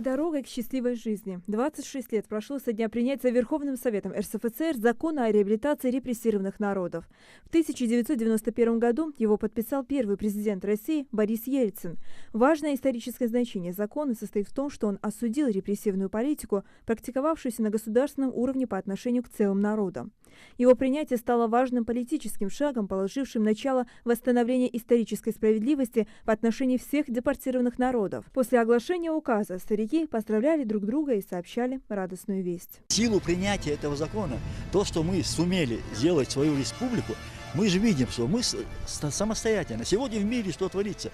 Дорогой к счастливой жизни. 26 лет прошло со дня принятия Верховным Советом РСФСР закона о реабилитации репрессированных народов. В 1991 году его подписал первый президент России Борис Ельцин. Важное историческое значение закона состоит в том, что он осудил репрессивную политику, практиковавшуюся на государственном уровне по отношению к целым народам. Его принятие стало важным политическим шагом, положившим начало восстановлению исторической справедливости по отношению всех депортированных народов. После оглашения указа старики поздравляли друг друга и сообщали радостную весть. Силу принятия этого закона, то, что мы сумели сделать свою республику, мы же видим, что мы самостоятельно. Сегодня в мире что творится?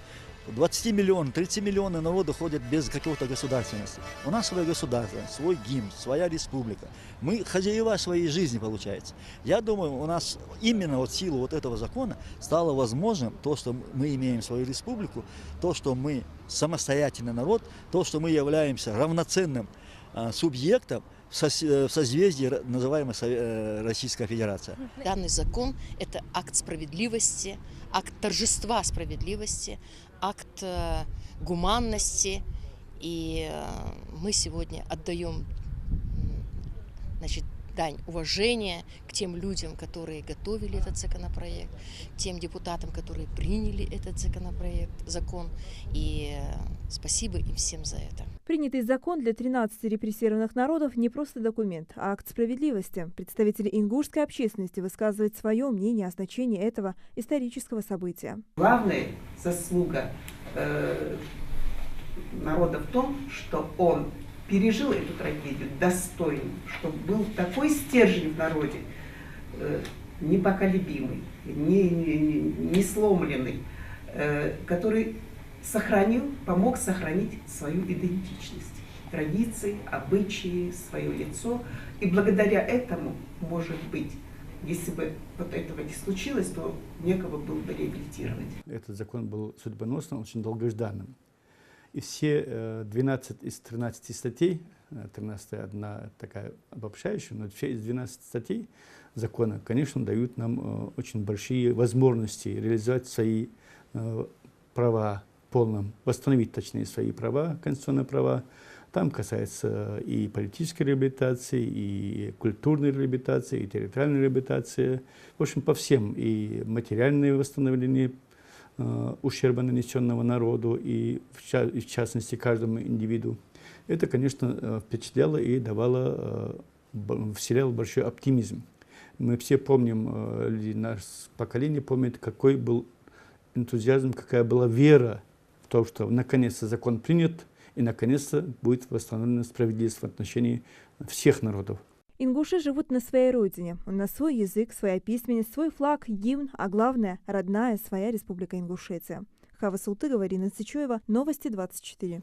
20 миллионов, 30 миллионов народу ходят без какой-то государственности. У нас свое государство, свой гимн, своя республика. Мы хозяева своей жизни, получается. Я думаю, у нас именно в силу вот этого закона стало возможным то, что мы имеем свою республику, то, что мы самостоятельный народ, то, что мы являемся равноценным субъектом в созвездии, называемой Российская Федерация. Данный закон – это акт справедливости, акт торжества справедливости, акт гуманности. И мы сегодня отдаем, дань уважения к тем людям, которые готовили этот законопроект, тем депутатам, которые приняли этот закон. И спасибо им всем за это. Принятый закон для 13 репрессированных народов не просто документ, а акт справедливости. Представители ингушской общественности высказывают свое мнение о значении этого исторического события. Главная заслуга народа в том, что он пережил эту трагедию достойно, чтобы был такой стержень в народе, непоколебимый, не сломленный, который помог сохранить свою идентичность, традиции, обычаи, свое лицо. И благодаря этому, может быть, если бы вот этого не случилось, то некого было бы реабилитировать. Этот закон был судьбоносным, очень долгожданным. И все 12 из 13 статей, 13 одна такая обобщающая, но все из 12 статей закона, конечно, дают нам очень большие возможности реализовать свои права восстановить, точнее, свои права, конституционные права. Там касается и политической реабилитации, и культурной реабилитации, и территориальной реабилитации. В общем, по всем. И материальное восстановление ущерба, нанесенного народу, и в частности каждому индивиду. Это, конечно, впечатляло и вселяло большой оптимизм. Мы все помним, наше поколение помнит, какой был энтузиазм, какая была вера в то, что наконец-то закон принят, и наконец-то будет восстановлена справедливость в отношении всех народов. Ингуши живут на своей родине. У нас свой язык, своя письменность, свой флаг, гимн, а главное – родная своя республика Ингушетия. Хава Султыгова, Ирина Цичуева, Новости 24.